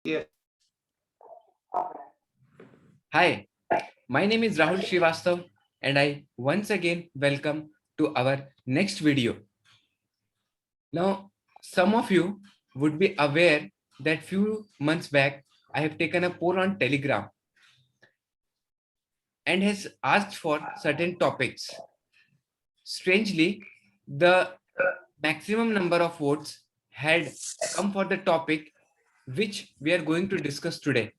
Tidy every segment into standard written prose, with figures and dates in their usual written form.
Yeah. Hi, my name is Rahul Srivastav and I once again welcome to our next video. Now, some of you would be aware that few months back I have taken a poll on Telegram and has asked for certain topics. Strangely, the maximum number of votes had come for the topic which we are going to discuss today.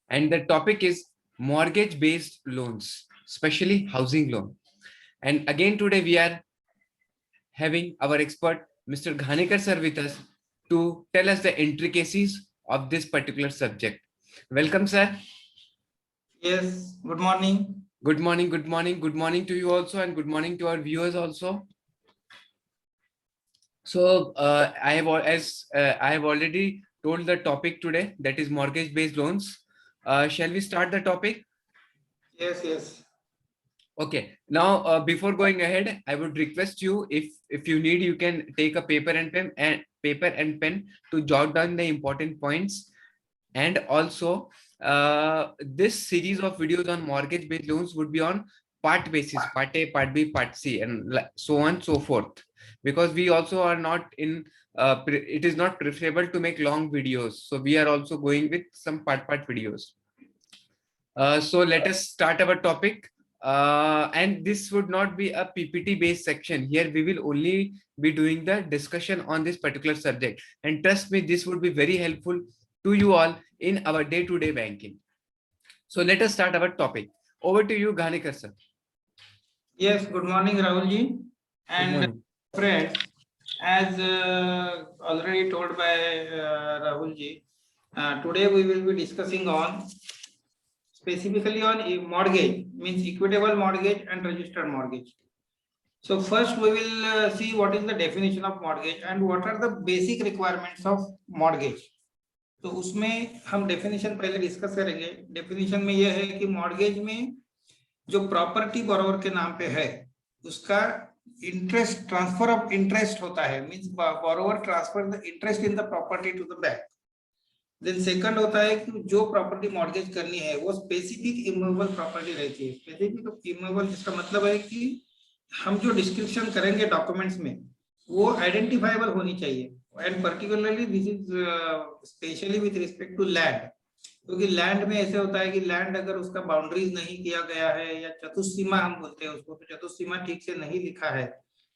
And the topic is mortgage-based loans, especially housing loan. And again, today we are having our expert, Mr. Ghanekar sir, with us to tell us the intricacies of this particular subject. Welcome, sir. Yes. Good morning. Good morning, good morning, good morning to you also, and good morning to our viewers also. So, I have already told the topic today, that is mortgage-based loans. Shall we start the topic? Yes. Yes. Okay. Now, before going ahead, I would request you, if you need, you can take a paper and pen to jot down the important points. And also, this series of videos on mortgage-based loans would be on part basis, part A, part B, part C, and so on, so forth. Because we also are not in, it is not preferable to make long videos. So we are also going with some part videos. So let us start our topic. And this would not be a PPT based section. Here we will only be doing the discussion on this particular subject. And trust me, this would be very helpful to you all in our day-to-day banking. So let us start our topic. Over to you, Ghanekar sir. Yes. Good morning, Rahulji. Good And morning. friends, as already told by Rahulji, today we will be discussing on specifically on mortgage, means equitable mortgage and registered mortgage. So first we will see what is the definition of mortgage and what are the basic requirements of mortgage. तो उसमें हम definition पहले discuss करेंगे. Definition में यह है कि mortgage में जो प्रॉपर्टी बोरोवर के नाम पे है उसका इंटरेस्ट, ट्रांसफर ऑफ इंटरेस्ट होता है, means borrower transfer the interest in the property to the bank. Then second होता है कि जो प्रॉपर्टी मॉर्गेज करनी है वो स्पेसिफिक इमूवेबल प्रॉपर्टी रहती है. स्पेसिफिक इमूवेबल जिसका मतलब है कि हम जो डिस्क्रिप्शन करेंगे डॉक्यूमेंट्स में वो आइडेंटिफाइबल होनी चाहिए. And particularly this is specially with respect to land, क्योंकि लैंड में ऐसे होता है कि लैंड अगर उसका बाउंड्रीज नहीं किया गया है या चतुष्सीमा हम बोलते हैं उसको, तो चतुष्सीमा ठीक से नहीं लिखा है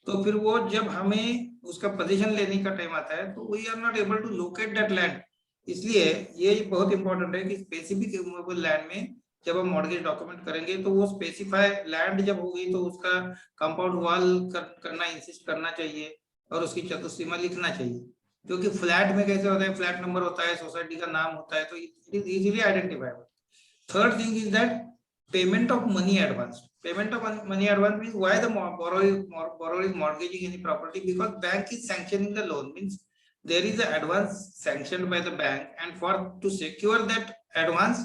तो फिर वो जब हमें उसका पोजीशन लेने का टाइम आता है तो we are not able to locate that land. इसलिए ये बहुत इंपॉर्टेंट है कि स्पेसिफिक इमूवेबल लैंड में जब हम मॉर्गेज डॉक्यूमेंट करेंगे तो वो स्पेसिफाई लैंड जब होगी तो उसका कंपाउंड वॉल करना इंसिस्ट करना चाहिए और उसकी चतुष्सीमा लिखना चाहिए. क्योंकि फ्लैट में कैसे होता है, फ्लैट नंबर होता है, सोसाइटी का नाम होता है, तो it is easily identifiable. Third thing is that payment of money advance. Payment of money advance means why the borrower is mortgaging any property, because bank is sanctioning the loan, means there is an advance sanctioned by the bank, and for to secure that advance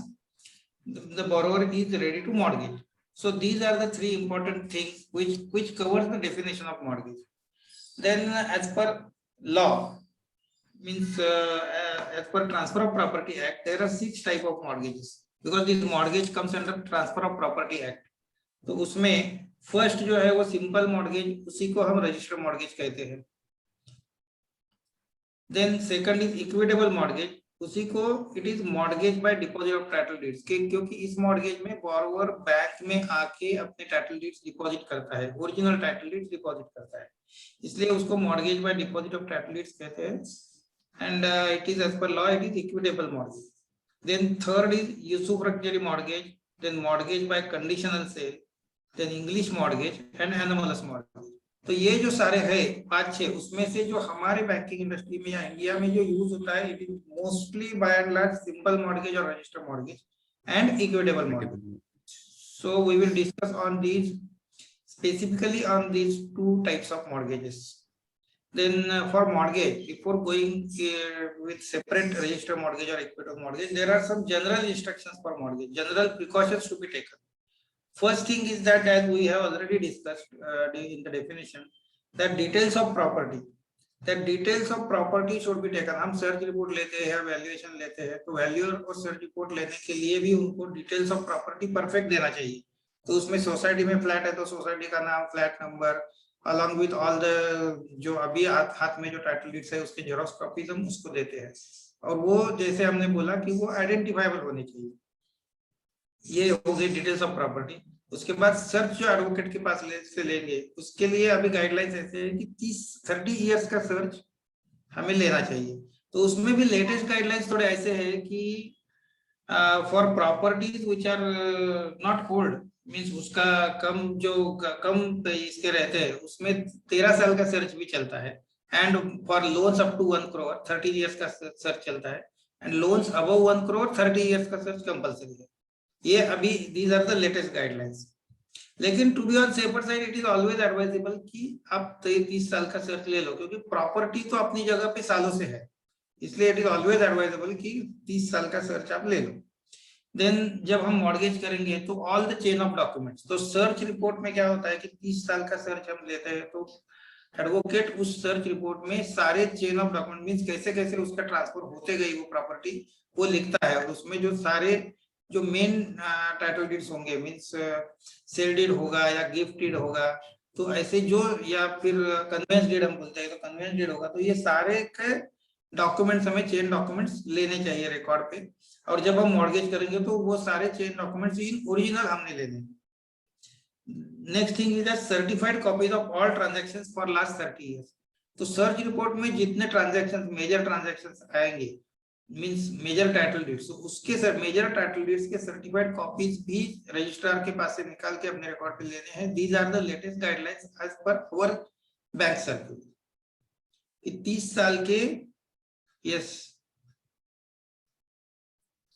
the borrower is ready to mortgage. So these are the three important things which covers the definition of mortgage. Then as per law, means as per transfer of property act, there are 6 type of mortgages, because this mortgage comes under transfer of property act. तो उसमें first जो है वो simple mortgage, उसी को हम registered mortgage कहते हैं. Then second is equitable mortgage, उसी को it is mortgage by deposit of title deeds, क्योंकि इस मॉर्गेज में बोरोवर बैंक में आके अपने टाइटल डीड्स डिपॉजिट करता है, ओरिजिनल टाइटल डीड्स डिपॉजिट करता है, इसलिए उसको mortgage by deposit of title deeds कहते हैं. And it is as per law it is equitable mortgage. Then third is usufructuary mortgage, then mortgage by conditional sale, then English mortgage and anomalous mortgage. तो ये जो सारे है 5-6, उसमें से जो हमारे बैंकिंग इंडस्ट्री में या इंडिया में जो यूज होता है it is mostly by and large simple mortgage और registered mortgage and equitable mortgage. So we will discuss on these, specifically on these 2 types of mortgages. Then for mortgage, before going with separate registered mortgage or equitable mortgage, there are some general instructions for mortgage, general precautions to be taken. First thing is that, as we have already discussed in the definition, that details of property, that details of property should be taken. हम search report लेते हैं, valuation लेते हैं, तो valuer को search report लेने के लिए भी उनको डिटेल्स ऑफ प्रॉपर्टी परफेक्ट देना चाहिए। तो उसमें सोसाइटी में फ्लैट है तो सोसाइटी का नाम, flat number, along with all the जो अभी हाथ में जो टाइटल डीड्स है उसके जेरॉक्स कॉपीज हम उसको देते हैं। और वो जैसे हमने बोला कि वो आइडेंटिफाइबल होनी चाहिए। ये हो गई डिटेल्स ऑफ प्रॉपर्टी। उसके बाद सर्च जो एडवोकेट के पास से लेंगे उसके लिए अभी गाइडलाइंस ऐसे है कि 30 इयर्स का सर्च हमें लेना चाहिए। तो उसमें भी लेटेस्ट गाइडलाइंस थोड़े ऐसे है कि for properties which are not old, means उसका कम इसके रहते हैं उसमें 13 साल का सर्च भी चलता है। And for loans up to 1 crore 30 years का सर्च चलता है। And loans above 1 crore 30 years का सर्च कंपलसरी है। ये अभी these are the latest guidelines. लेकिन to be on safer side it is always advisable कि आप 30 साल का सर्च ले लो, क्योंकि प्रॉपर्टी तो अपनी जगह पे सालों से है, इसलिए इट इज ऑलवेज एडवाइजेबल कि 30 साल का सर्च आप ले लो। देन जब हम मॉर्गेज करेंगे तो all the chain of documents, तो सर्च रिपोर्ट में क्या होता है कि 30 साल का सर्च हम लेते हैं तो एडवोकेट उस सर्च रिपोर्ट में सारे चेन ऑफ डॉक्यूमेंट मींस कैसे कैसे उसका ट्रांसफर होते गई वो प्रॉपर्टी वो लिखता है। और उसमें जो सारे जो मेन टाइटल डीड्स होंगे मींस सेल डीड होगा या गिफ्ट डीड होगा, तो ऐसे जो या फिर कन्वेंस डीड हम बोलते हैं तो कन्वेंस डीड होगा, तो ये सारे के डॉक्यूमेंट्स हमें चेन डॉक्यूमेंट्स लेने चाहिए रिकॉर्ड पे। और जब हम मॉर्गेज करेंगे तो वो सारे चेन डॉक्यूमेंट्स इन ओरिजिनल हमने लेने। Next thing is certified copies of all transactions for last 30 years. तो सर्च रिपोर्ट में जितने ट्रांजैक्शंस मेजर ट्रांजैक्शंस आएंगे मींस मेजर टाइटल डीड्स, उसके सर मेजर टाइटल डीड्स के सर्टिफाइड कॉपीज भी रजिस्ट्रार के पास से निकाल के अपने रिकॉर्ड पे लेने हैं। These are the latest guidelines as per our bank circular कि 30 साल के। Yes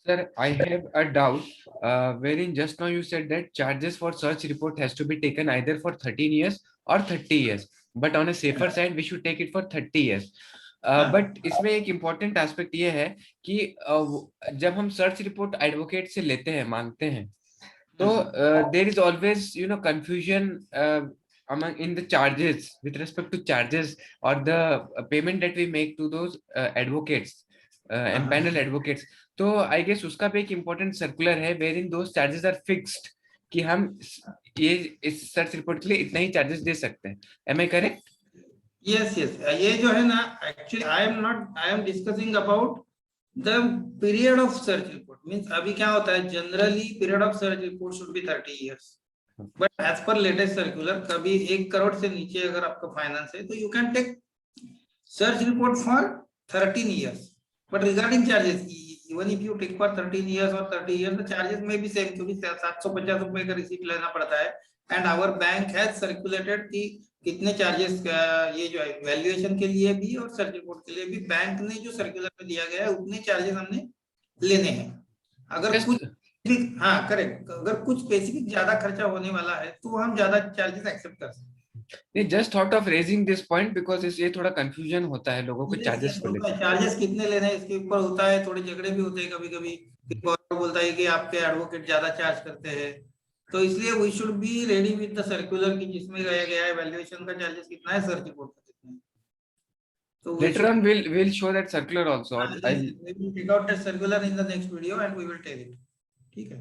Sir, I have a doubt, wherein just now you said that charges for search report has to be taken either for 13 years or 30 years, but on a safer side we should take it for 30 years. But इसमें एक important aspect ये है कि जब हम search report advocate से लेते हैं मांगते हैं तो there is always confusion among in the charges with respect to charges or the payment that we make to those advocates and panel advocates. तो आई गेस उसका भी एक इम्पोर्टेंट सर्कुलर है where in those charges are fixed कि हम ये इस search report के लिए इतना ही चार्जेस दे सकते हैं। Am I correct? Yes yes, ये जो है ना actually I am discussing about the period of search report. Means अभी क्या होता है generally period of search report should be 30 years, but as per latest circular कभी 1 करोड़ से नीचे अगर आपका फाइनेंस है तो you can take search report for 13 years. But regarding charges even if you take for 13 years और 30 इयर्स द चार्जेस में भी सेम, क्योंकि 750 रुपए का रिसीट लेना पड़ता है। And our bank has circulated कि कितने चार्जेस ये जो है वैल्यूएशन के लिए भी और सर्च रिपोर्ट के लिए भी बैंक ने जो सर्कुलर में दिया गया है उतने चार्जेस हमने लेने हैं। अगर कुछ हाँ करेक्ट, अगर कुछ स्पेसिफिक ज्यादा खर्चा होने वाला है तो हम ज्यादा चार्जेस एक्सेप्ट कर सकते हैं। नहीं, just thought of raising this point because ये थोड़ा कंफ्यूजन होता है लोगों को चार्जेस को लेकर। चार्जेस कितने लेने हैं इसके ऊपर होता है, थोड़े झगड़े भी होते हैं कभी कभी, बोलता है कि आपके एडवोकेट ज्यादा चार्ज करते हैं। तो इसलिए we should be ready with the circular की जिसमें गया गया है वैल्यूएशन का चार्जेस कितना है, सर्च रिपोर्ट का कितना है। तो later on we'll show that circular also. we will take out that circular in the next video and we will tell it. ठीक है।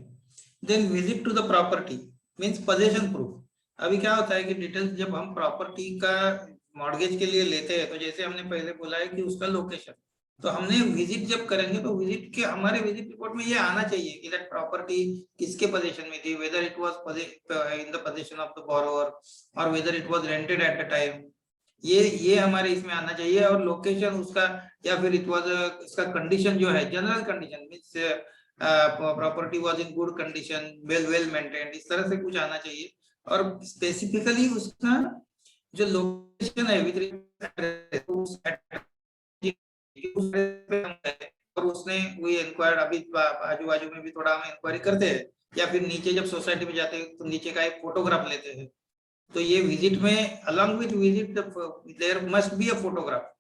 Then visit to the property means possession proof। अभी क्या होता है कि डिटेल्स जब हम property का मॉर्गेज के लिए लेते हैं तो जैसे हमने पहले बोला है कि उसका लोकेशन, तो हमने विजिट जब करेंगे तो विजिट के हमारे विजिट रिपोर्ट में ये आना चाहिए कि दैट प्रॉपर्टी किसके पोजीशन में थी, whether it was in the position of the borrower और whether it was rented at the time, ये हमारे इसमें आना चाहिए। और लोकेशन उसका या फिर इट वाज इसका कंडीशन जो है general condition means property was in good condition, well maintained, इस तरह से कुछ आना चाहिए। और स्पेसिफिकली उसका जो लोकेशन है विद और उसने वही इंक्वायर्ड, अभी आजू बाजू में भी थोड़ा हम इंक्वायरी करते हैं या फिर नीचे जब सोसाइटी में जाते हैं तो नीचे का एक फोटोग्राफ लेते हैं। तो ये विजिट में along with visit there must be a photograph.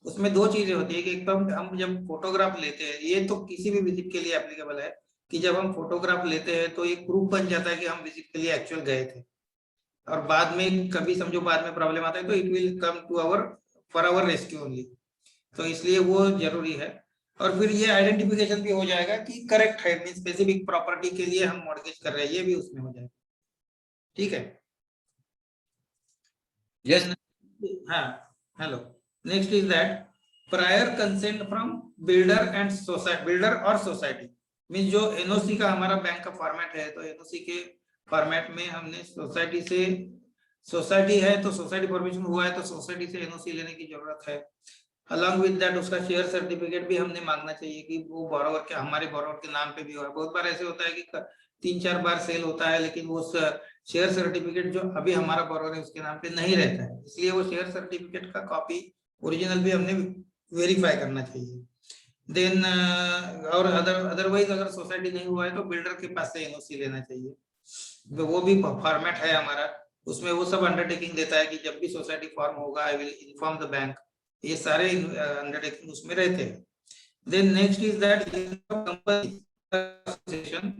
उसमें दो चीजें होती है कि एक तो हम जब फोटोग्राफ लेते हैं, ये तो किसी भी विजिट के लिए एप्लीकेबल है कि जब हम फोटोग्राफ लेते हैं तो एक प्रूफ बन जाता है कि हम विजिट के लिए एक्चुअल गए थे। और बाद में कभी समझो बाद में प्रॉब्लम आता है तो it will come to our for our rescue only, तो इसलिए वो जरूरी है। और फिर ये आइडेंटिफिकेशन भी हो जाएगा कि करेक्ट है, मीन स्पेसिफिक प्रॉपर्टी के लिए हम मॉर्गेज कर रहे हैं, ये भी उसमें हो जाएगा। ठीक है। Yes. हाँ, hello. Next is that prior consent from builder and society, builder और सोसाइटी, मीन जो एनओसी का हमारा बैंक का फॉर्मेट है, तो एनओसी के फॉर्मेट में हमने सोसाइटी से, सोसाइटी है तो सोसाइटी परमिशन हुआ है तो सोसाइटी से एनओसी लेने की जरूरत है। अलॉन्ग विद दैट उसका शेयर सर्टिफिकेट भी हमने मांगना चाहिए कि वो बोरोवर के, हमारे बोरोवर के नाम पे भी हुआ है। बहुत बार ऐसे होता है कि 3-4 बार सेल होता है लेकिन वो शेयर सर्टिफिकेट जो अभी हमारा बोरोवर है उसके नाम पे नहीं रहता है, इसलिए वो शेयर सर्टिफिकेट का कॉपी ओरिजिनल भी हमने वेरीफाई करना चाहिए। देन और अदरवाइज अगर सोसाइटी नहीं हुआ है तो बिल्डर के पास से एनओसी लेना चाहिए, तो वो भी फॉर्मेट है हमारा, उसमें वो सब अंडरटेकिंग देता है कि जब भी सोसाइटी फॉर्म होगा I will inform the bank, ये सारे अंडरटेकिंग उसमें रहते हैं। Then next is that company association,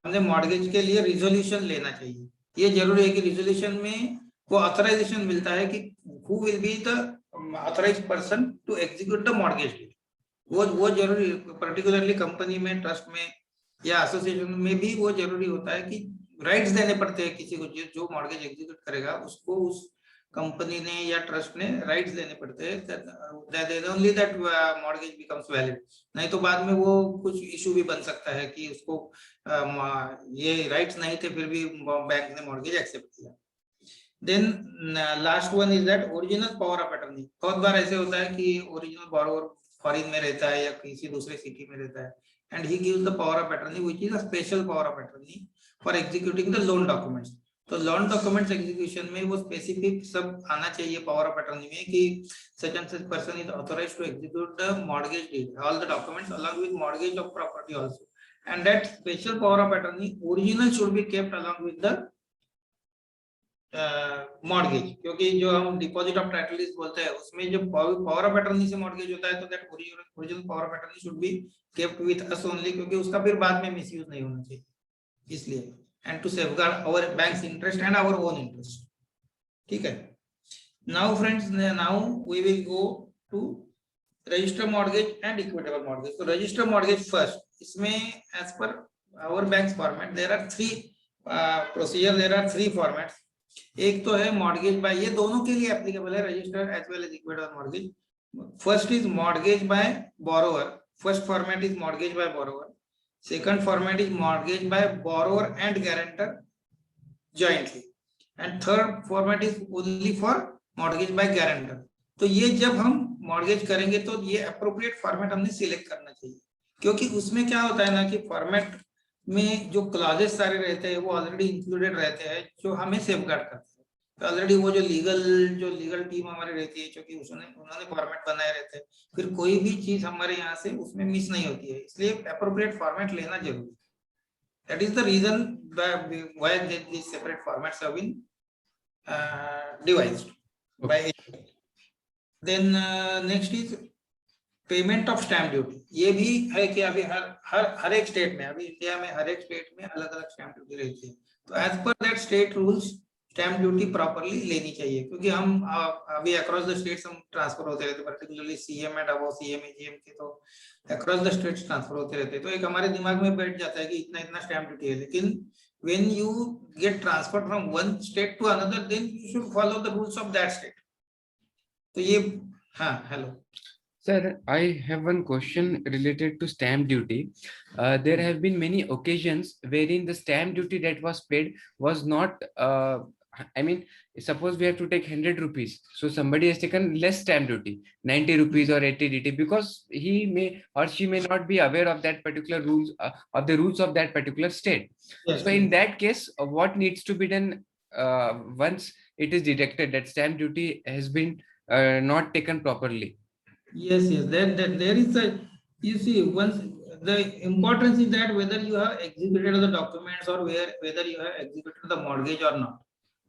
हमने मॉर्गेज के लिए रिजोल्यूशन लेना चाहिए। ये जरूरी है कि रिजोल्यूशन में वो ऑथराइजेशन मिलता है कि who will be the authorized person to execute the mortgage deed, वो जरूरी, पर्टिकुलरली कंपनी में, ट्रस्ट में या एसोसिएशन में भी वो जरूरी होता है कि राइट्स देने पड़ते हैं किसी को, जो मॉर्गेज एग्जीक्यूट करेगा उसको उस कंपनी ने या ट्रस्ट ने राइट्स देने पड़ते हैं, only that mortgage becomes valid. नहीं तो बाद में वो कुछ इशू भी बन सकता है कि उसको ये राइट्स नहीं थे फिर भी बैंक ने मॉर्गेज एक्सेप्ट किया। Then last one is that original power of attorney. बहुत बार ऐसे होता है कि ओरिजिनल बोरोवर फॉरेन में रहता है या किसी दूसरे सिटी में रहता है, and he gives the power of attorney which is a special power of attorney for executing the loan documents. तो लोन डॉक्यूमेंट्स एग्जीक्यूशन में वो स्पेसिफिक सब आना चाहिए पावर ऑफ अटर्नी में कि such and such person is authorized to execute the mortgage deed, all the documents along with mortgage of property also, and that special power of attorney original should be kept along with the mortgage, क्योंकि जो हम deposit of title बोलते हैं उसमें जो power of attorney से mortgage होता है तो that original power of attorney should be kept with us only, क्योंकि उसका फिर बाद में मिसयूज नहीं होना चाहिए, इसलिए, and to safeguard our banks interest and our own interest. ठीक है। Now friends, now we will go to register mortgage and equitable mortgage. तो रजिस्टर मॉर्गेज फर्स्ट, इसमें as per our banks format there are 3 procedure, there are 3 formats. एक तो है mortgage bye, ये दोनों के लिए एप्लीकेबल है, registered as well as equitable mortgage. First is mortgage by borrower, first format is mortgage by borrower, second format is mortgage by borrower and guarantor jointly, and third format is only for mortgage by guarantor. तो ये जब हम mortgage करेंगे तो ये appropriate format हमने select करना चाहिए, क्योंकि उसमें क्या होता है ना कि फॉर्मेट में जो क्लॉजेस सारे रहते हैं वो ऑलरेडी इंक्लूडेड रहते हैं जो हमें सेफगार्ड करते हैं। तो ऑलरेडी वो जो लीगल टीम हमारी रहती है, क्योंकि उन्होंने फॉर्मेट बनाए रहते हैं, फिर कोई भी चीज हमारे यहाँ से उसमें मिस नहीं होती है, इसलिए अप्रोप्रिएट फॉर्मेट लेना जरूरी है। That is the reason why this separate formats have been devised by. Then next is payment of stamp duty. ये भी है कि अभी हर एक स्टेट में, अभी इंडिया में हर एक स्टेट में अलग अलग स्टैम्प ड्यूटी रहती है, तो as per that state rules stamp duty properly लेनी चाहिए, क्योंकि हम अभी अक्रॉस द स्टेट्स हम ट्रांसफर होते रहते, particularly CM and above CM AGM के तो अक्रॉस द स्टेट्स ट्रांसफर होते रहते, तो एक हमारे दिमाग में बैठ जाता है कि इतना इतना स्टैम्प ड्यूटी है, लेकिन when you get transfer from one state to another then you should follow the rules of that state. तो ये, हाँ, hello Sir, I have one question related to stamp duty. There have been many occasions wherein the stamp duty that was paid was not, I mean, suppose we have to take 100 rupees. So somebody has taken less stamp duty, 90 rupees or 80 DT, because he may or she may not be aware of that particular rules, of the rules of that particular state. Yes, so in that case, what needs to be done once it is detected that stamp duty has been not taken properly? Yes, that there is a, you see, once the importance is that whether you have executed the documents or whether you have executed the mortgage or not.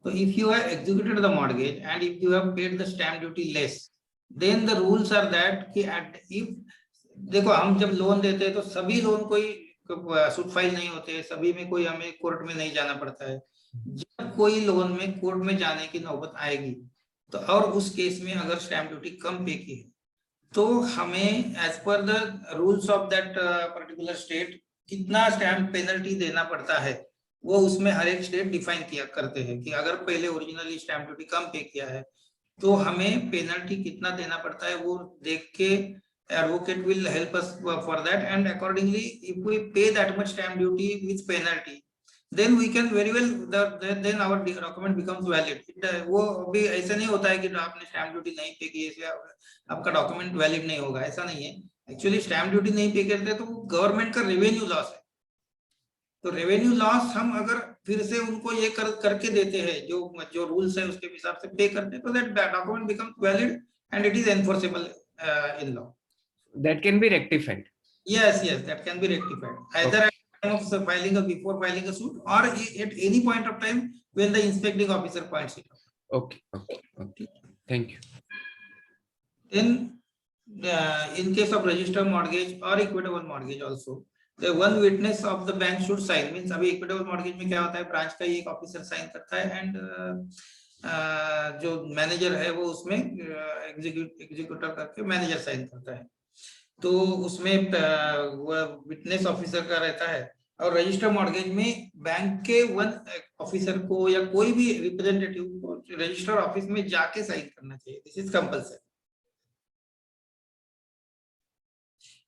So if you have executed the mortgage and if you have paid the stamp duty less, then the rules are that कि if, देखो हम जब loan देते हैं तो सभी loan कोई suit file नहीं होते, सभी में कोई हमें कोर्ट में नहीं जाना पड़ता है। जब कोई लोन में कोर्ट में जाने की नौबत आएगी तो और उस केस में अगर स्टैम्प ड्यूटी कम पे की है तो हमें as per the rules of that particular state कितना स्टैम्प पेनल्टी देना पड़ता है, वो उसमें हर एक स्टेट डिफाइन किया करते हैं कि अगर पहले ओरिजिनली स्टैम्प ड्यूटी कम पे किया है तो हमें पेनल्टी कितना देना पड़ता है, वो देख के advocate will help us for that, and accordingly if we pay that much stamp duty with penalty then we can very well then our document becomes valid. वो भी ऐसा नहीं होता है कि आपने स्टैम्प ड्यूटी नहीं पे की है आपका डॉक्यूमेंट वैलिड नहीं होगा, ऐसा नहीं है। एक्चुअली स्टैम्प ड्यूटी नहीं पे करते तो वो गवर्नमेंट का रेवेन्यू लॉस है, तो रेवेन्यू लॉस हम अगर फिर से उनको ये करके देते हैं जो रूल्स है उसके हिसाब से पे करते हैं तो that document becomes valid and it is enforceable in law. That can be rectified. Yes, that can be rectified either at the time of before filing a suit or at any point of time when the inspecting officer points it out. Okay. Thank you. Then in case of registered mortgage or equitable mortgage also, the one witness of the bank should sign, means अभी equitable mortgage में क्या होता है, branch का एक officer sign करता है and जो मैनेजर है वो उसमें एग्जीक्यूटर करके मैनेजर साइन करता है, तो उसमें विटनेस ऑफिसर का रहता है। और रजिस्टर मॉर्गेज में बैंक के वन ऑफिसर को या कोई भी रिप्रेजेंटेटिव को रजिस्टर ऑफिस में जाके साइन करना चाहिए, this is compulsory.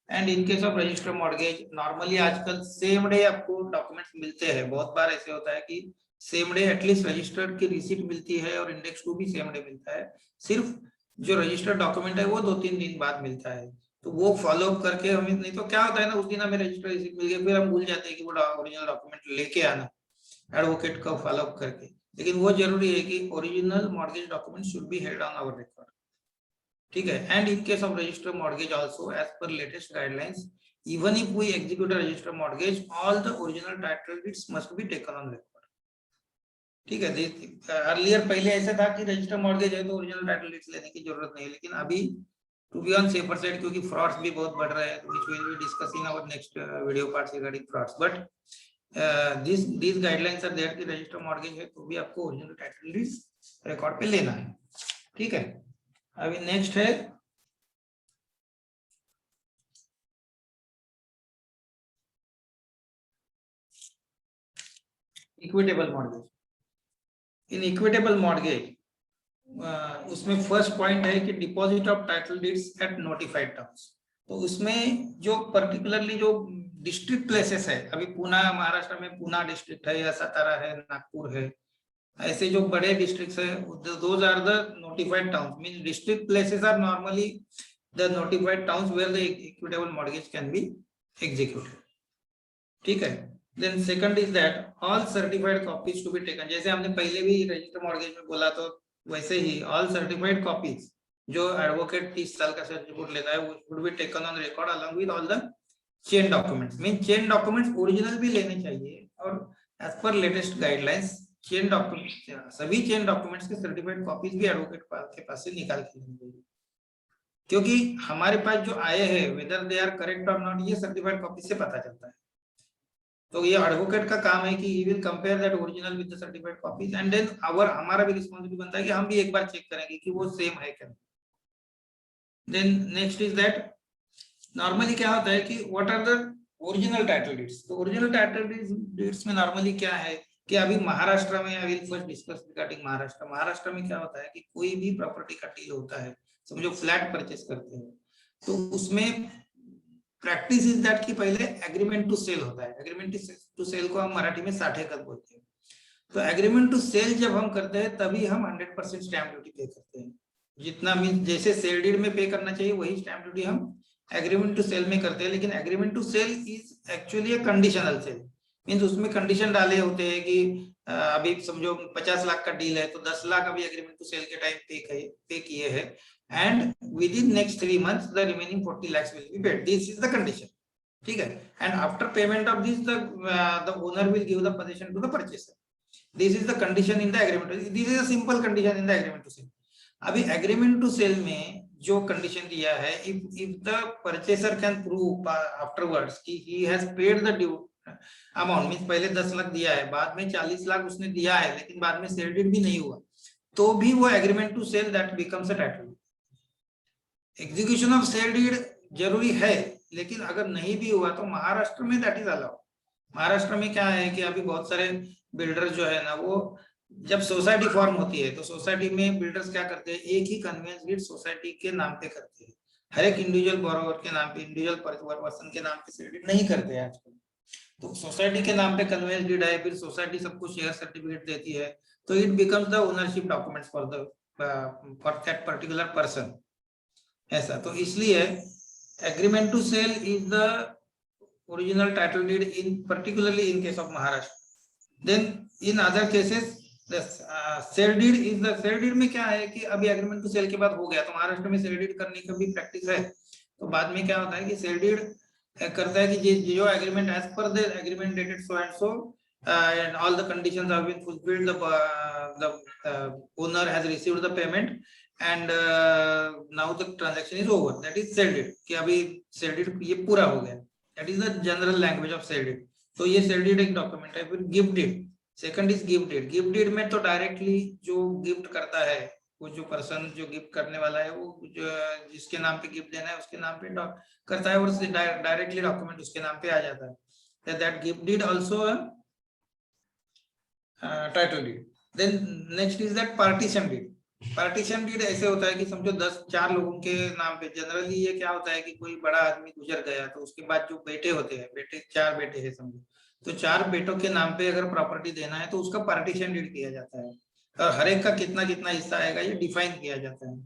And in case of register mortgage normally आजकल सेम डे आपको डॉक्यूमेंट्स मिलते हैं, बहुत बार ऐसे होता है कि सेम डे एटलीस्ट रजिस्टर्ड की रिसीट मिलती है और इंडेक्स 2 भी सेम डे मिलता है, सिर्फ जो रजिस्टर्ड डॉक्यूमेंट है वो 2-3 दिन बाद मिलता है, तो वो फॉलो अप करके हमें, नहीं तो क्या होता है ना उस दिन हमें रजिस्टर रिसीट मिल गया फिर हम भूल जाते हैं कि वो ओरिजिनल डॉक्यूमेंट लेके आना एडवोकेट को फॉलो अप करके, लेकिन वो जरूरी है कि original mortgage document should be held on our record, ठीक है। And in case of register mortgage also as per latest guidelines even if we execute register mortgage all the original title deeds must be taken on record, ठीक है। Earlier पहले ऐसा था कि register mortgage है तो ओरिजिनल टाइटल डीड्स लेने की जरूरत नहीं है, लेकिन अभी to be on safer side क्योंकि फ्रॉड्स भी बहुत बढ़ रहे हैं, which will be discussing our next video parts regarding frauds, but these guidelines are there कि रजिस्टर मॉर्गेज है तो भी आपको ओरिजिनल टाइटल डीड्स रिकॉर्ड पे लेना है, ठीक है। अभी नेक्स्ट है equitable mortgage. In equitable mortgage उसमें फर्स्ट पॉइंट है कि deposit of title deeds at notified terms, तो उसमें जो पर्टिकुलरली जो डिस्ट्रिक्ट प्लेसेस है, अभी पुणे महाराष्ट्र में पुणे डिस्ट्रिक्ट है या सतारा है, नागपुर है, ऐसे जो बड़े डिस्ट्रिक्ट्स है those are the notified towns, means district places are normally the notified towns where the equitable mortgage can be executed, ठीक है। Then second is that all certified copies to be taken, जैसे हमने पहले भी register mortgage में बोला तो वैसे ही ऑल सर्टिफाइड कॉपीज जो एडवोकेट 30 साल का सर्टिफिकेट लेता है वो should be taken on record along with all the chain documents, mean chain documents original भी लेने चाहिए और as per latest guidelines chain documents सभी चेन डॉक्यूमेंट्स के सर्टिफाइड कॉपीज भी एडवोकेट के पास से निकाल के लेनी चाहिए, क्योंकि हमारे पास जो आए हैं वेदर दे आर करेक्ट और नॉट ये सर्टिफाइड कॉपी से पता चलता है, तो ये एडवोकेट का काम है कि he will compare that original with the certified copies and then हमारा भी रिस्पांसिबिलिटी बनता है कि हम भी एक बार चेक करेंगे कि वो सेम है क्या। Then next is that normally क्या होता है कि what are the original title deeds, तो ओरिजिनल टाइटल डीड्स में नॉर्मली क्या है कि अभी महाराष्ट्र में I will first discuss regarding Maharashtra में क्या होता है कि कोई भी प्रॉपर्टी का डील होता है, समझो फ्लैट परचेस करते हैं तो उसमें प्रैक्टिस इज दैट कि पहले एग्रीमेंट टू सेल होता है, एग्रीमेंट टू सेल को हम मराठी में साठेकर बोलते हैं, तो एग्रीमेंट टू सेल जब हम करते हैं तभी हम 100% स्टैम्प ड्यूटी पे करते हैं, जितना मीन जैसे सेल डीड में पे करना चाहिए वही स्टैम्प ड्यूटी हम एग्रीमेंट टू सेल में करते हैं, लेकिन agreement to sale is actually a conditional sale, means उसमें कंडीशन डाले होते हैं कि अभी समझो 50 लाख का डील है तो 10 लाख अभी एग्रीमेंट टू सेल के टाइम पे किए हैं and within next 3 months the remaining 40 lakhs will be paid, this is the condition, ठीक है। and after payment of this the owner will give the possession to the purchaser, this is the condition in the agreement, this is a simple condition in the agreement to sell। अभी agreement to sell में जो condition दिया है if the purchaser can prove afterwards कि he has paid the due amount, means पहले 10 लाख दिया है बाद में 40 लाख उसने दिया है लेकिन बाद में सेल डीड भी नहीं हुआ, तो भी वो agreement to sale that becomes a title. Execution of sale deed जरूरी है, लेकिन अगर नहीं भी हुआ तो महाराष्ट्र में दैट इज अलाउड। महाराष्ट्र में क्या है कि अभी बहुत सारे बिल्डर जो है ना, वो जब सोसाइटी फॉर्म होती है तो सोसाइटी में बिल्डर्स क्या करते हैं, एक ही कन्वेंस डीड सोसाइटी के नाम पे करते हैं। हर एक इंडिविजुअल बोरोवर के नाम पे, इंडिविजुअल पर्सन के नाम पे सेल डीड नहीं करते हैं आजकल। तो सोसाइटी के नाम पे कन्वेंस डीड है, फिर सोसाइटी सबको शेयर सर्टिफिकेट देती है, तो it becomes the ownership documents for that particular person. ऐसा तो इसलिए agreement to sale is the original title deed in particularly in case of Maharashtra. Then in other cases the sale deed is the, sale deed में क्या है कि अभी agreement to cell के बाद हो गया तो महाराष्ट्र में सेल डीड करने का भी प्रैक्टिस है। तो बाद में क्या होता है कि सेल डीड करता है कि जो agreement as per the agreement dated so and so and all the conditions have been fulfilled, the owner has received the payment and now the transaction is over, that is sale deed कि अभी sale deed ये पूरा हो गया। That is the general language of sale deed. तो ये sale deed एक document है। फिर gift deed, second is gift deed. Gift deed में तो डायरेक्टली जो गिफ्ट करता है, वो जो पर्सन जो गिफ्ट करने वाला है, वो जिसके नाम पे गिफ्ट देना है उसके नाम पे करता है और डायरेक्टली डॉक्यूमेंट उसके नाम पे आ जाता है। That gift deed also title deed. Then next is that partition deed. Partition deed ऐसे होता है कि समझो 4 लोगों के नाम पे, जनरली ये क्या होता है कि कोई बड़ा आदमी गुजर गया तो उसके बाद जो बेटे होते हैं, बेटे 4 बेटे हैं समझो, तो 4 बेटों के नाम पे अगर प्रॉपर्टी देना है तो उसका पार्टीशन डीड किया जाता है और हर एक का कितना कितना हिस्सा आएगा ये डिफाइन किया जाता है।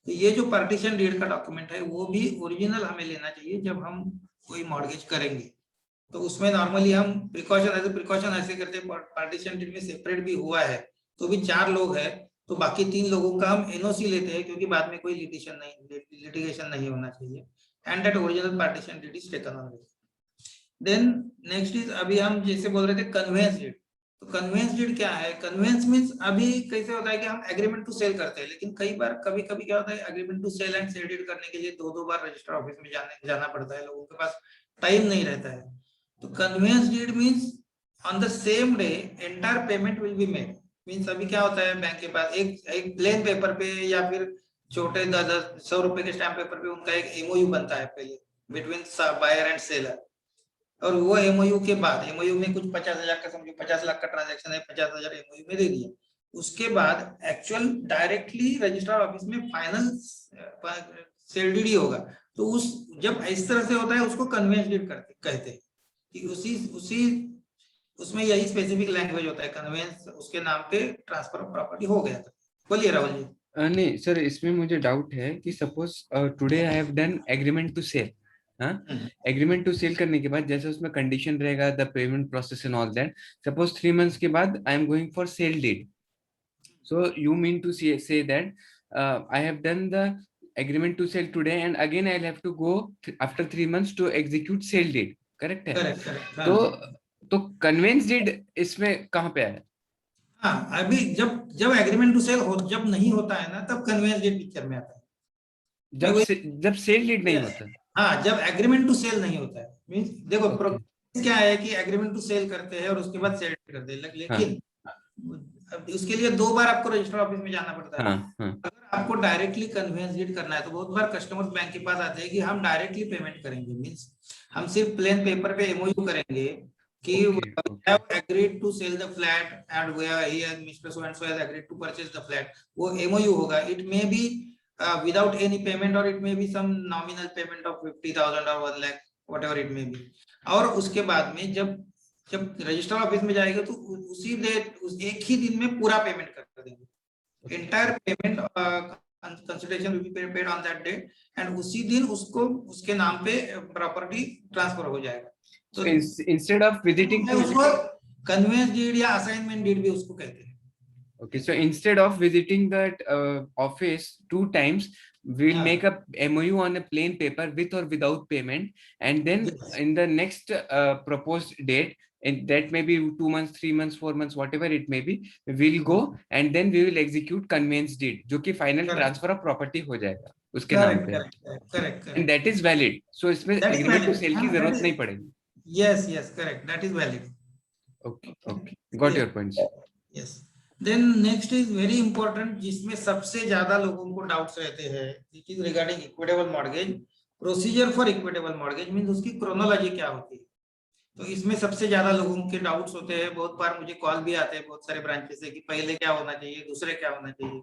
तो ये जो पार्टीशन डीड का डॉक्यूमेंट है वो भी ओरिजिनल हमें लेना चाहिए जब हम कोई मॉर्गेज करेंगे। तो उसमें नॉर्मली हम प्रिकॉशन ऐसे करते हैं, पार्टीशन डीड में सेपरेट भी हुआ है तो भी 4 लोग हैं तो बाकी 3 लोगों का हम एनओसी लेते हैं क्योंकि बाद में कोई लिटिगेशन नहीं होना चाहिए। And that original partition deed is taken on. Then next is, अभी हम जैसे बोल रहे थे कन्वेंस डीड। तो कन्वेंस डीड क्या है? कन्वेंस मींस अभी कैसे होता है कि हम एग्रीमेंट टू सेल करते हैं, लेकिन कई बार कभी कभी क्या होता है, agreement to sale and sale deed करने के लिए 2 बार रजिस्टर ऑफिस में जाना पड़ता है, लोगों के पास टाइम नहीं रहता है। तो conveyance deed means on the same day entire payment will be made. Means अभी क्या होता है, बैंक के पास एक प्लेन पेपर पे या फिर छोटे 10-100 रुपए के स्टैम्प पेपर पे उनका एक एमओयू बनता है पहले बिटवीन बायर एंड सेलर, और वो एमओयू के बाद, एमओयू में कुछ 50,000 का, समझो 50 लाख का ट्रांजैक्शन है, 50,000 एमओयू में दे दिया। उसके बाद एक्चुअल डायरेक्टली रजिस्ट्रार ऑफिस में फाइनल सेल डीड ही होगा। तो उस जब इस तरह से होता है उसको कन्वेंस डीड कहते हैं कि उसी उसमें यही स्पेसिफिक लैंग्वेज होता है, कन्वेंस उसके नाम पे ट्रांसफर ऑफ प्रॉपर्टी हो गया था। बोलिए राहुल जी। नहीं सर, इसमें मुझे डाउट है कि suppose today I have done agreement to sale. हाँ, एग्रीमेंट टू सेल करने के बाद जैसे उसमें कंडीशन रहेगा the payment process and all that, suppose 3 months के बाद I am going for sale deed, so you mean to say that I have done the agreement to sale today and again I have to go after 3 months to execute sale deed, correct है? Correct. तो conveyance deed इसमें कहाँ पे आया? हाँ, अभी जब agreement to cell जब नहीं होता है ना, तब कन्वेंस डीड पिक्चर में आता है। जब सेल डीड नहीं होता। हाँ, जब एग्रीमेंट टू सेल नहीं होता है, मींस देखो क्या है कि एग्रीमेंट टू सेल करते हैं और उसके बाद सेल करते हैं, लेकिन उसके लिए 2 बार आपको रजिस्टर ऑफिस में जाना पड़ता है। अगर आपको डायरेक्टली कन्वेंस डीड करना है तो बहुत बार कस्टमर्स बैंक के पास आते हैं कि हम डायरेक्टली पेमेंट करेंगे, मींस हम सिर्फ प्लेन पेपर पे एमओयू करेंगे कि we have agreed to sell the flat and where he and Mr. So and so has agreed to purchase the flat, वो MOU होगा। It may be without any payment or it may be some nominal payment of 50,000 or 1 lakh, whatever it may be। और उसके बाद में जब register office में जाएगा तो उसी एक ही दिन में पूरा पेमेंट कर देंगे। Entire payment consideration will be paid on that day and उसी दिन उसको उसके नाम पे प्रॉपर्टी ट्रांसफर हो जाएगा। So instead of visiting conveyance deed या असाइनमेंट डीड भी उसको कहते हैं। Okay, so instead of visiting that office 2 times, we'll make a MOU on a plain paper with or without payment, and then in the next proposed date, and that may be 2 months, 3 months, 4 months, whatever it may be, we'll go and then we will execute conveyance deed, जो कि final transfer of property हो जाएगा उसके नाम पे। Correct. And that is valid. So इसमें agreement to sell की जरूरत नहीं पड़ेगी। Yes, correct. That is valid. Okay, got your points. Yes. Then next is very important, जिसमें सबसे ज्यादा लोगों को डाउट्स रहते हैं, it is regarding equitable mortgage. Procedure for equitable mortgage means उसकी क्रोनोलॉजी क्या होती है। तो इसमें सबसे ज्यादा लोगों के डाउट्स होते हैं। बहुत बार मुझे कॉल भी आते हैं बहुत सारे ब्रांचेस से कि पहले क्या होना चाहिए, दूसरे क्या होना चाहिए।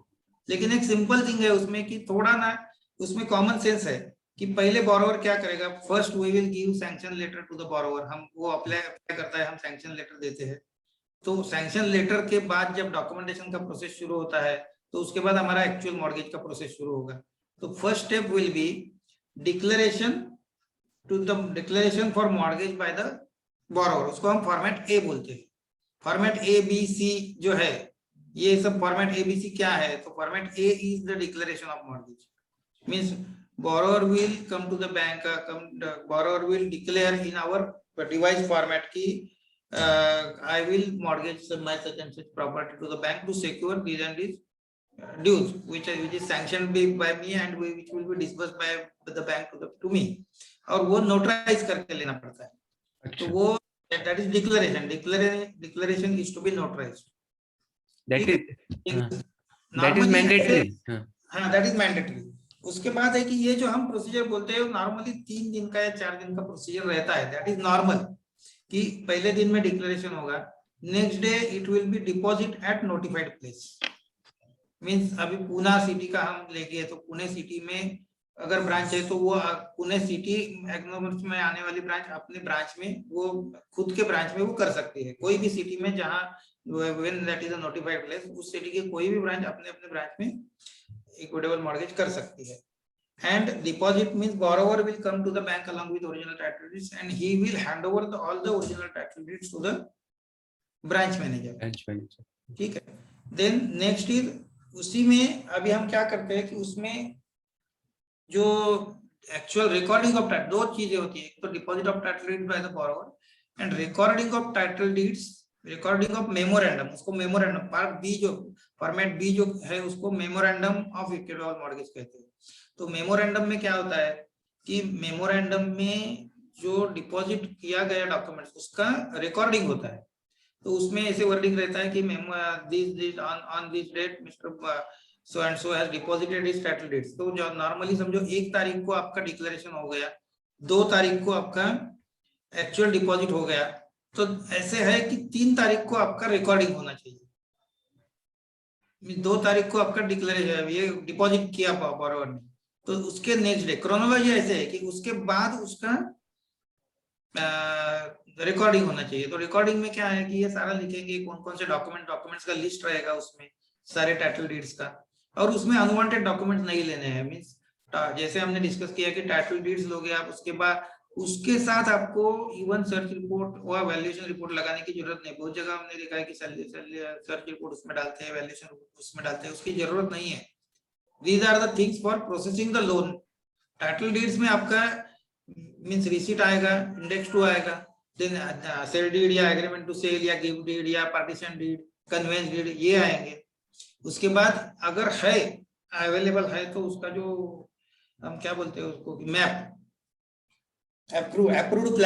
लेकिन एक सिंपल थिंग है उसमें कि थोड़ा ना उसमें कॉमन सेंस है कि पहले बोरोवर क्या करेगा, first we will give sanction letter to the borrower. हम वो अप्लाई करता है, हम सैंक्शन लेटर देते हैं। तो सैंक्शन लेटर के बाद जब डॉक्यूमेंटेशन का प्रोसेस शुरू होता है, तो उसके बाद हमारा एक्चुअल मॉर्गेज का प्रोसेस शुरू होगा। तो first step will be declaration to the declaration for mortgage by the borrower, उसको हम फॉर्मेट ए बोलते हैं। फॉर्मेट ए बी सी जो है, ये सब फॉर्मेट ए बी सी क्या है, तो format A is the declaration of mortgage. Means borrower will come to the bank, borrower will declare in our device format ki I will mortgage my such and such property to the bank to secure these and these dues which is sanctioned by me and which will be disbursed by the bank to me, और वो notarise करके लेना पड़ता है। तो वो that is declaration is to be notarized, that is mandatory। हाँ, that is mandatory। उसके बाद है कि ये जो हम प्रोसीजर बोलते हैं नॉर्मली 3 दिन का या 4 दिन का प्रोसीजर रहता है, दैट इज नॉर्मल। कि पहले दिन में डिक्लेरेशन होगा, next day it will be deposit eight notified place. Means अभी पुणे सिटी का हम लेके, तो पुणे सिटी में अगर ब्रांच है तो वो पुणे सिटी एक्नोमिक्स में आने वाली ब्रांच अपने ब्रांच में, वो खुद के ब्रांच में वो कर सकती है। कोई भी सिटी में जहाँ when that is a notified place, उस सिटी के कोई भी ब्रांच अपने अपने ब्रांच में इक्विटेबल मॉर्गेज कर सकती है। And deposit means borrower will come to the bank along with original title deeds and he will hand over all the original title deeds to the branch manager। ठीक है। Then next is उसी में अभी हम क्या करते हैं कि उसमें जो एक्चुअल रिकॉर्डिंग ऑफ टाइटल, 2 चीजें होती है, एक तो deposit of title deed by the borrower and recording of title deeds, recording of memorandum. उसको मेमोरेंडम पार्ट बी जो फॉर्मेट बी जो है उसको मेमोरेंडम ऑफ इक्विटेबल मॉर्गेज कहते हैं। तो मेमोरेंडम में क्या होता है कि मेमोरेंडम में जो डिपॉजिट किया गया डॉक्यूमेंट्स उसका रिकॉर्डिंग होता है। तो उसमें ऐसे वर्डिंग रहता है कि this on this date mister so and so has deposited his title deeds. तो जो नॉर्मली समझो 1 तारीख को आपका डिक्लेरेशन हो गया, 2 तारीख को आपका एक्चुअल डिपॉजिट हो गया, तो ऐसे है कि 3 तारीख को आपका रिकॉर्डिंग होना चाहिए। 2 तारीख को आपका डिक्लेरेशन ये डिपॉजिट किया बोरोवर ने, तो उसके नेक्स्ट डे क्रोनोलॉजी ऐसे है कि उसके बाद उसका रिकॉर्डिंग होना चाहिए। तो रिकॉर्डिंग में क्या है कि ये सारा लिखेंगे कौन कौन से डॉक्यूमेंट्स का लिस्ट रहेगा उसमें सारे टाइटल डीड्स का, और उसमें अनवांटेड डॉक्यूमेंट्स नहीं लेने हैं। मींस जैसे हमने डिस्कस किया कि टाइटल डीड्स लोगे आप, उसके बाद उसके साथ आपको इवन सर्च रिपोर्ट और वैल्यूएशन रिपोर्ट लगाने की जरूरत नहीं। बहुत जगह हमने देखा है कि सर्च रिपोर्ट उसमें डालते हैं, वैल्यूएशन रिपोर्ट उसमें डालते हैं, उसकी जरूरत नहीं है। These are the things for processing the loan। Title deeds में आपका मींस रिसीट आएगा, इंडेक्स 2 आएगा, देन सेल डीड या एग्रीमेंट टू सेल या गिफ्ट डीड या पार्टीशन डीड, कन्वेंस डीड, ये आएंगे। उसके बाद अगर है अवेलेबल है तो उसका जो हम क्या बोलते हैं उसको, मैप, अप्रूव्ड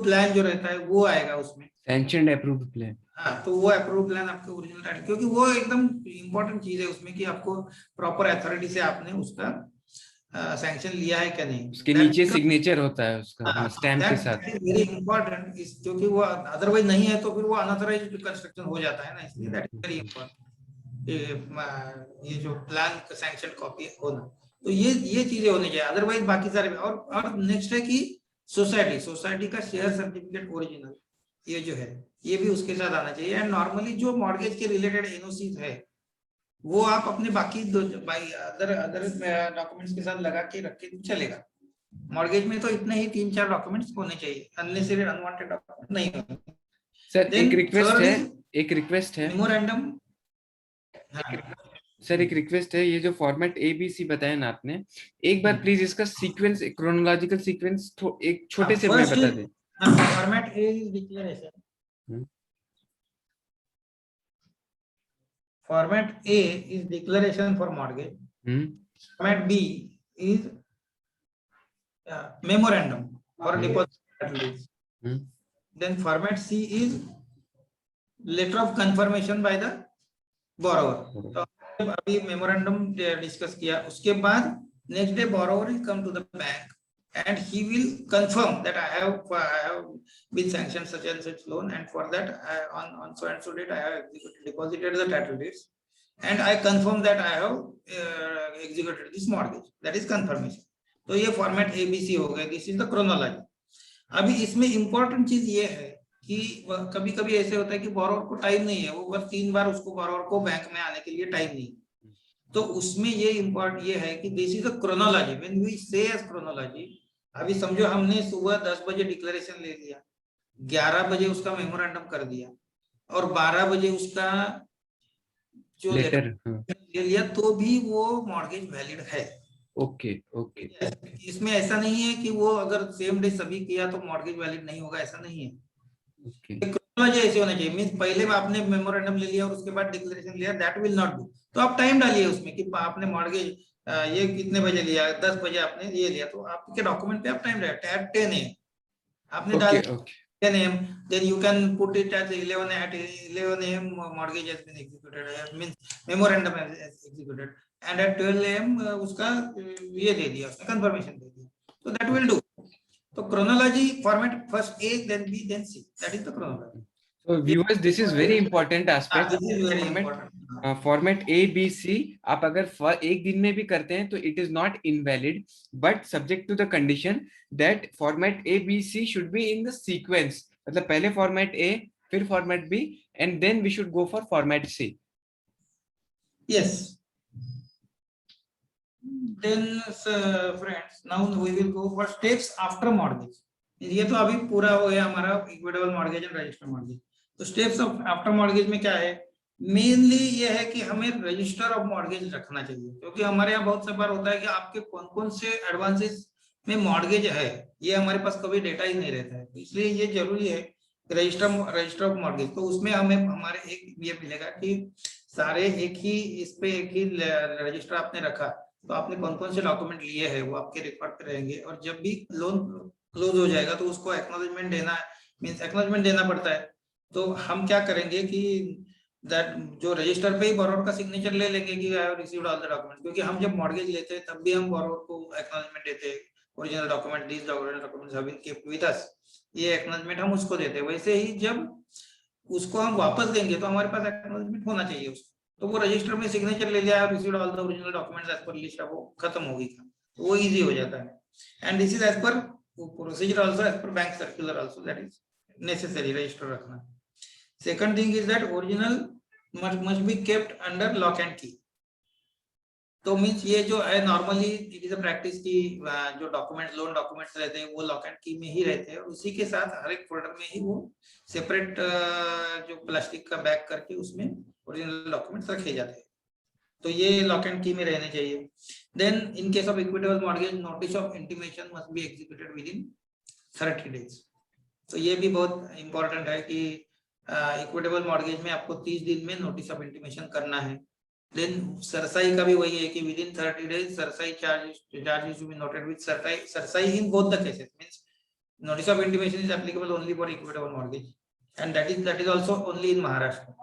प्लान जो रहता है वो आएगा उसमें, सैंक्शनड अप्रूव्ड प्लान। हाँ, तो वो अप्रूव प्लान आपका ओरिजिनल टाइटल, क्योंकि वो एकदम इंपॉर्टेंट चीज है उसमें कि आपको प्रॉपर अथॉरिटी से आपने उसका सैंक्शन लिया है क्या नहीं। उसके नीचे सिग्नेचर होता है उसका स्टैम्प के साथ। वेरी इंपॉर्टेंट, क्योंकि वो अदरवाइज नहीं है तो फिर वो अनऑथराइज्ड कंस्ट्रक्शन हो जाता है ना, इसलिए दैट इज वेरी इंपॉर्टेंट ये जो प्लान का सैंक्शन कॉपी होना। तो ये चीजें होनी चाहिए, अदरवाइज बाकी सारे। और नेक्स्ट है कि सोसाइटी का शेयर सर्टिफिकेट ओरिजिनल, ये जो है ये भी उसके साथ आना चाहिए। एंड नॉर्मली जो मॉर्गेज के रिलेटेड एनओसी है वो आप अपने बाकी अदर डॉक्यूमेंट्स के साथ लगा के रख के चलेगा। मॉर्गेज में तो इतने ही 3-4 डॉक्यूमेंट्स होने चाहिए, अननेसेसरी अनवांटेड डॉक्यूमेंट नहीं होने। सर एक रिक्वेस्ट है मेमोरेंडम। सर एक रिक्वेस्ट है, ये जो फॉर्मेट एबीसी बताया ना आपने, एक बार प्लीज इसका सीक्वेंस, क्रोनोलॉजिकल सीक्वेंस एक छोटे से में बता दें। Format A is declaration, format A is declaration for mortgage, format B is memorandum for deposit, then format C is letter of confirmation by the borrower. तो अभी मेमोरेंडम डिस्कस किया, उसके बाद next day borrower will come to the bank and he will confirm that I have been sanctioned such and such loan, and for that on so and so date I have deposited the title deeds, and I confirm that I have executed this mortgage. That is confirmation. तो ये format ABC हो गया, this is the chronology. अभी इसमें important चीज ये है कि कभी कभी ऐसे होता है कि बोरोवर को टाइम नहीं है, वो बस 3 बार उसको बोरोवर को बैंक में आने के लिए टाइम नहीं, तो उसमें ये इम्पोर्टेंट ये है कि this is a chronology. When we say as chronology, अभी समझो हमने सुबह 10 बजे डिक्लेरेशन ले लिया, 11 बजे उसका मेमोरेंडम कर दिया और 12 बजे उसका जो लेटर ले लिया, तो भी वो मॉर्गेज वैलिड है। Okay okay. इसमें ऐसा नहीं है कि वो अगर सेम डे सभी किया तो मॉर्गेज वैलिड नहीं होगा, ऐसा नहीं है। क्रोनोलॉजी ऐसे होना चाहिए, मींस पहले आपने मेमोरेंडम ले लिया और उसके बाद डिक्लेरेशन लिया, दैट विल नॉट डू। तो आप टाइम डालिए उसमें कि आपने मॉर्गेज ये कितने बजे लिया, 10 बजे आपने ये लिया, तो आपके डॉक्यूमेंट पे आप टाइम डालिए, टैब 10 AM आपने डाल 10 AM, then you can put it at 11 AM mortgage has been executed, means memorandum has executed, and at 12 AM उसका ये दे दिया, उसका कंफर्मेशन दे दिया, so that will do. तो chronology format first A then B then C, that is the chronology. So viewers, this is very important aspect. This is very important. Format A B C आप अगर एक दिन में भी करते हैं तो it is not invalid, but subject to the condition that format A B C should be in the sequence, मतलब पहले फॉर्मेट ए फिर format B and then we should go for format C. Yes. Then friends, now we will go for steps after mortgage. ये तो अभी पूरा हो गया हमारा equitable mortgage and register mortgage. तो स्टेप्स ऑफ आफ्टर मॉर्गेज में क्या है, मेनली ये है कि हमें रजिस्टर ऑफ मॉर्गेज रखना चाहिए, क्योंकि हमारे यहाँ बहुत से बार होता है कि आपके कौन कौन से एडवांसेस में मॉर्गेज है, ये हमारे पास कभी डेटा ही नहीं रहता है, तो इसलिए ये जरूरी है रजिस्टर ऑफ मॉर्गेज। तो उसमें हमें हमारे एक ये मिलेगा कि सारे एक ही इस पे एक ही रजिस्टर आपने रखा, तो आपने कौन कौन से डॉक्यूमेंट लिए हैं वो आपके रिकॉर्ड पे रहेंगे, और जब भी लोन क्लोज हो जाएगा तो उसको एक्नॉलेजमेंट देना, मींस एक्नॉलेजमेंट देना पड़ता है। तो हम क्या करेंगे कि दैट जो रजिस्टर पे ही बोरोवर का सिग्नेचर ले लेंगे कि I have received all the document, क्योंकि हम जब मॉर्गेज लेते हैं तब भी हम बोरोवर को एक्नॉलेजमेंट देते हैं, original document this documents have been kept with us, ये एक्नॉलेजमेंट हम उसको देते हैं। वैसे ही जब उसको हम वापस देंगे तो हमारे पास एक्नॉलेजमेंट होना चाहिए उसको, तो वो रजिस्टर में सिग्नेचर ले लिया, received all the original documents as per list, वो खत्म हो गई, तो वो इजी हो जाता है। And this is as per procedure also, as per bank circular also, that is necessary register रखना। Second thing is that original must be kept under lock and key। तो मींस ये जो है normally it is a practice की जो documents loan documents रहते हैं वो लॉक एंड की में ही रहते हैं, और उसी के साथ हर एक फोल्डर में ही वो सेपरेट जो प्लास्टिक का बैग करके उसमें ओरिजिनल डॉक्यूमेंट्स रखे जाते हैं, तो ये लॉक एंड की में रहने चाहिए। Then in case of equitable mortgage, notice of intimation must be executed within 30 days। तो ये भी बहुत इंपॉर्टेंट है कि इक्विटेबल मॉर्गेज में आपको 30 दिन में नोटिस ऑफ इंटीमेशन करना है। देन सरसाई का भी वही है कि within 30 days CERSAI charge to be noted with CERSAI in both the cases, means notice of intimation is applicable only for equitable mortgage, and that is also only in Maharashtra,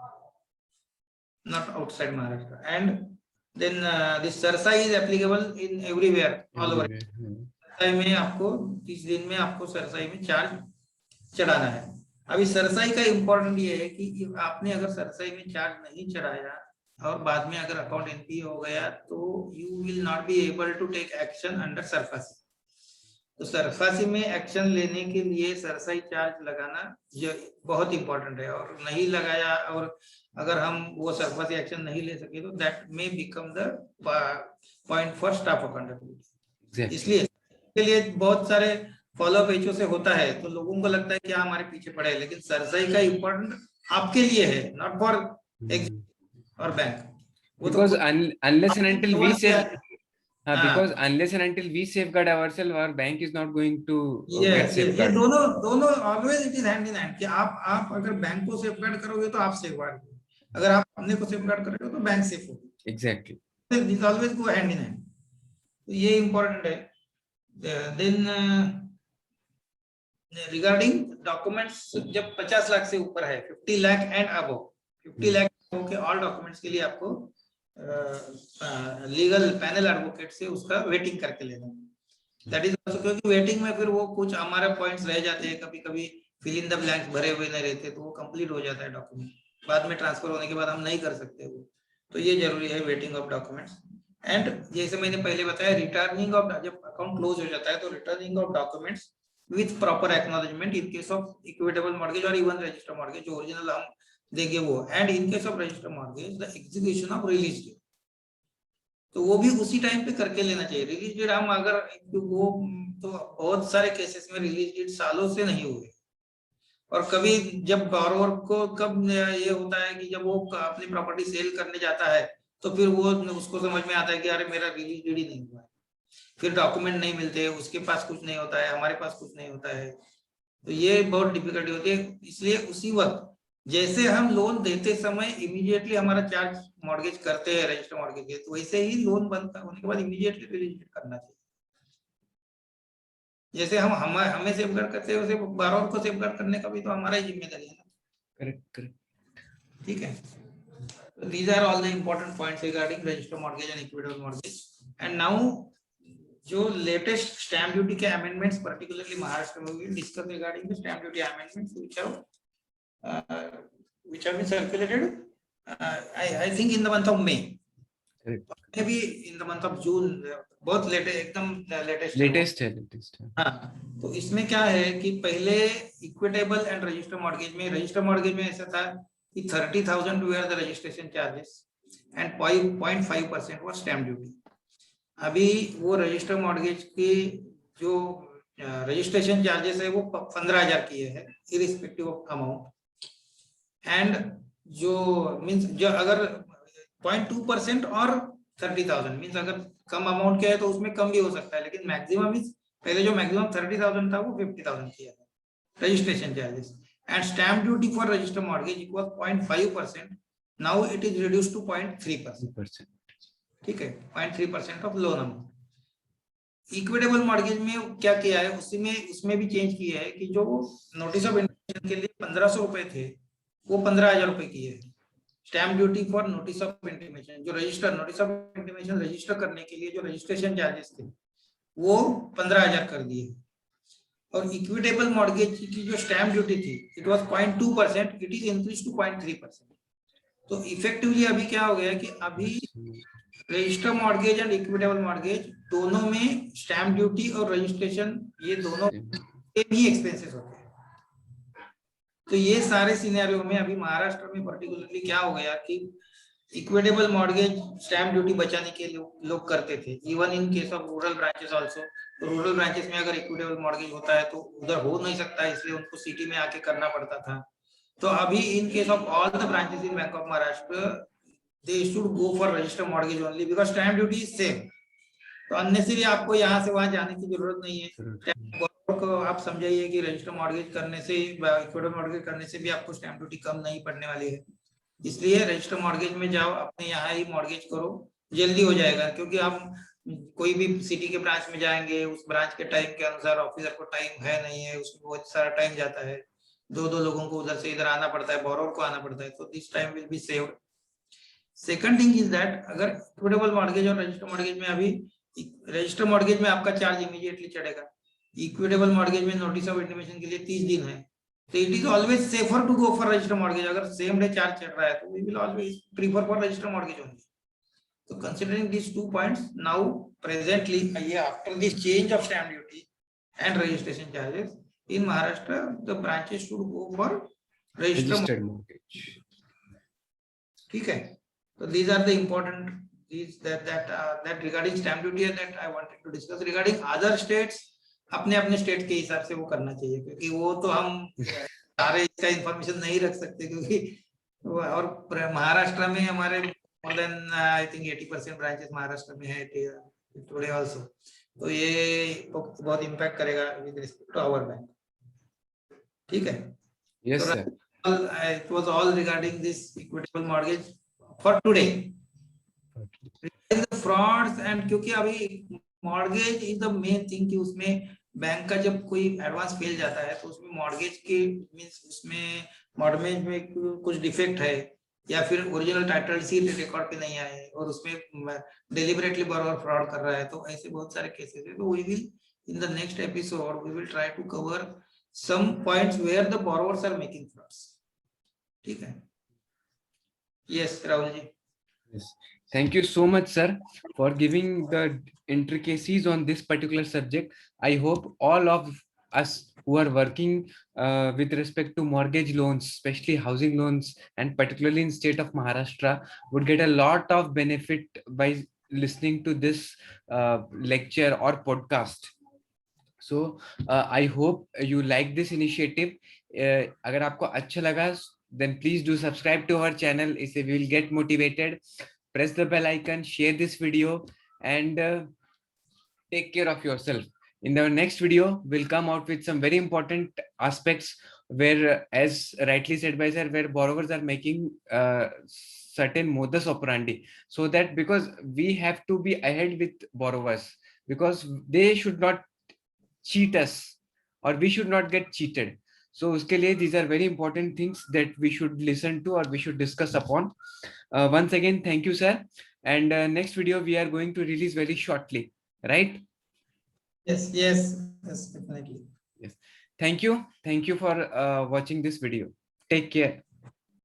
not outside Maharashtra। And then this sarsai is applicable in everywhere all over। Cerci में आपको 30 दिन में आपको cerci में charge चढ़ाना है। अभी cerci का इंपॉर्टेंट ये है कि आपने अगर सरसाई में चार्ज नहीं चढ़ाया और बाद में अगर अकाउंट एनपी हो गया तो you will not be able to take action under SARFAESI. तो सरफासी में एक्शन लेने के लिए सरसाई चार्ज लगाना बहुत इंपॉर्टेंट है, और नहीं लगाया और अगर हम वो सरफासी एक्शन नहीं ले सके तो that may become the point for stop of conduct. इसलिए इसके लिए बहुत सारे फॉलोअप एचओ से होता है, तो लोगों को लगता है कि हमारे पीछे पड़े हैं, लेकिन सरसाई का इम्पोर्टेंट आपके लिए है, नॉट फॉर और bank. Because unless and until we save, because unless and until we safeguard ourselves, our bank is not going to get safeguard। दोनों always it is hand in hand कि आप अगर bank को safeguard करोगे तो आप safeguard हो, अगर आप अपने को सेफगार्ड करोगे तो बैंक सेफ होगा। Exactly। This always go hand in hand, तो ये इम्पोर्टेंट है। Then रिगार्डिंग डॉक्यूमेंट्स जब 50 लाख से ऊपर है, 50 lakh and above, 50 lakh okay, all documents के लिए आपको लीगल पैनल एडवोकेट से उसका वेटिंग करके लेना। दैट इज ऑल्सो, क्योंकि वेटिंग में फिर वो कुछ हमारे पॉइंट्स रह जाते हैं, कभी कभी फिल इन द ब्लैंक्स भरे हुए नहीं रहते, तो वो कंप्लीट हो जाता है डॉक्यूमेंट, बाद में ट्रांसफर होने के बाद हम नहीं कर सकते वो, तो ये जरूरी है वेटिंग ऑफ डॉक्यूमेंट्स। एंड जैसे मैंने पहले बताया, रिटर्निंग ऑफ, जब अकाउंट क्लोज हो जाता है तो returning of documents with proper acknowledgement in case of equitable mortgage और इवन रजिस्टर मॉर्गेज, जो ओरिजिनल हम देंगे वो, and in case of register mortgage the execution of release date, तो वो भी उसी टाइम पे करके लेना चाहिए। रिलीज डेट हम अगर वो, तो बहुत सारे केसेस में रिलीज डेट सालों से नहीं हुए, और कभी जब बोरोवर को कब ये होता है कि जब वो अपनी प्रॉपर्टी सेल करने जाता है तो फिर वो उसको समझ में आता है कि अरे मेरा रिलीज डेट ही नहीं हुआ है, फिर डॉक्यूमेंट नहीं मिलते, उसके पास कुछ नहीं होता है, हमारे पास कुछ नहीं होता है, तो ये बहुत डिफिकल्टी होती है। इसलिए उसी वक्त जैसे हम लोन देते समय इमीडिएटली हमारा चार्ज मॉर्गेज करते हैं रजिस्टर मॉर्गेज के, तो वैसे ही लोन बंद होने के बाद इमीडिएटली रिलीज करना चाहिए। जैसे हम हमें सेफगार्ड करते हैं, वैसे बारोवर को सेफगार्ड करने का भी तो हमारा ही जिम्मेदारी है ना। Correct correct. ठीक है, these are all the important points regarding register mortgage and equitable mortgage. And now जो लेटेस्ट स्टैम्प ड्यूटी के अमेंडमेंट्स पर्टिकुलरली महाराष्ट्र में हुई, discuss regarding the stamp duty amendments which have been circulated I think in the month of May, maybe in the month of June, बहुत एकदम latest है। हाँ, तो इसमें क्या है कि पहले इक्विटेबल एंड रजिस्टर मॉर्गेज में, रजिस्टर मॉर्गेज में ऐसा था कि 30,000 were the registration charges and 0.5% was stamp duty। अभी वो रजिस्टर मॉर्गेज की जो रजिस्ट्रेशन चार्जेस है वो 15,000 किए हैं इरिस्पेक्टिव ऑफ अमाउंट, एंड जो मींस जो अगर 0.2% और 30,000 मींस अगर कम अमाउंट के है तो उसमें कम भी हो सकता है, लेकिन मैक्सिमम मींस पहले जो मैक्सिमम 30,000 था वो 50,000 किया है registration charges, and stamp duty for register mortgage it was 0.5%, now it is reduced to 0.3%। ठीक है, 0.3% of loan amount. Equitable mortgage में क्या किया है, उसमें भी चेंज किया है कि जो नोटिस ऑफ इंटिमेशन के लिए 1,500 रुपए थे वो 15,000 रुपए किए हैं। Stamp duty for notice of intimation, जो register notice of intimation register करने के लिए जो रजिस्ट्रेशन चार्जेस थे वो 15,000 कर दिए, और इक्विटेबल मॉर्गेज की जो स्टैम्प ड्यूटी थी it was 0.2%, it is increase to 0.3%। तो इफेक्टिवली अभी क्या हो गया कि अभी register mortgage and equitable mortgage दोनों में स्टैम्प ड्यूटी और रजिस्ट्रेशन ये दोनों के भी एक्सपेंसेस होते हैं। तो ये सारे सिनेरियो में अभी महाराष्ट्र में पर्टिकुलरली क्या हो गया कि इक्विटेबल मॉर्गेज स्टैम्प ड्यूटी बचाने के लोग करते थे, even in case of rural branches also. तो रूरल ब्रांचेस में अगर इक्विटेबल मॉर्गेज होता है तो उधर हो नहीं सकता, इसलिए उनको सिटी में आके करना पड़ता था। तो अभी इन case of all the branches in bank of Maharashtra they should go for register mortgage only because stamp duty is same। तो अननेसेसरी आपको यहाँ से वहां जाने की जरूरत नहीं है। को आप समझाइए कि रजिस्टर मॉर्गेज करने से, इक्विटेबल मॉर्गेज करने से भी आपको स्टैम्प ड्यूटी कम नहीं पड़ने वाली है, इसलिए रजिस्टर मॉर्गेज में जाओ, अपने यहाँ ही मॉर्गेज करो, जल्दी हो जाएगा। क्योंकि आप कोई भी सिटी के ब्रांच में जाएंगे, उस ब्रांच के टाइम के अनुसार ऑफिसर को टाइम है नहीं है, उसमें बहुत सारा टाइम जाता है, दो लोगों को उधर से इधर आना पड़ता है, बोरोवर को आना पड़ता है, तो this time will be saved. Second thing is that अगर इक्विटेबल मॉर्गेज और रजिस्टर मॉर्गेज में, अभी रजिस्टर मॉर्गेज में आपका चार्ज इमीडिएटली चढ़ेगा, इक्विटेबल मॉर्गेज में नोटिस ऑफ इंटिमेशन के लिए 30 दिन है, तो it is always safer to go for register mortgage. अगर सेम डे चार्ज चढ़ रहा है तो we will always prefer for register mortgage only. तो considering these 2 points, now presently after this change of stamp duty and registration charges in Maharashtra, the branches should go for registered mortgage। ठीक है, so these are the important these that regarding stamp duty that I wanted to discuss। regarding other states, अपने अपने state के हिसाब से वो करना चाहिए, क्योंकि वो तो हम सारे इसका इंफॉर्मेशन नहीं रख सकते, क्योंकि और महाराष्ट्र में हमारे more than I think 80% branches Maharashtra में है टुडे आल्सो, तो ये बहुत इम्पैक्ट करेगा with respect to our bank. ठीक है, yes sir, it was all regarding this equitable mortgage for today। the frauds and क्योंकि अभी mortgage is the main thing कि उसमें बैंक का जब कोई एडवांस फेल जाता है तो उसमें मॉर्गेज के मींस उसमें मॉर्गेज में कुछ डिफेक्ट है या फिर ओरिजिनल टाइटल सीट रिकॉर्ड पे नहीं आए और उसमें डिलिबरेटली borrower फ्रॉड कर रहा है, तो ऐसे बहुत सारे केसेस है। तो we will in the next episode we will try to cover some points where the borrowers are making frauds. ठीक है? Yes, Rahul ji. Yes. Thank you so much, sir, for giving the intricacies on this particular subject. I hope all of us who are working with respect to mortgage loans, especially housing loans, and particularly in state of Maharashtra, would get a lot of benefit by listening to this lecture or podcast. So I hope you like this initiative. अगर आपको अच्छा लगा, then please do subscribe to our channel. इससे we will get motivated. Press the bell icon, share this video, and take care of yourself. In the next video, we'll come out with some very important aspects where, as rightly said by sir, where borrowers are making certain modus operandi, so that because we have to be ahead with borrowers, because they should not cheat us or we should not get cheated. So uske liye, these are very important things that we should listen to or we should discuss upon. Once again, thank you, sir. And next video we are going to release very shortly, right? Yes, yes, yes, definitely. Yes. Thank you. Thank you for watching this video. Take care.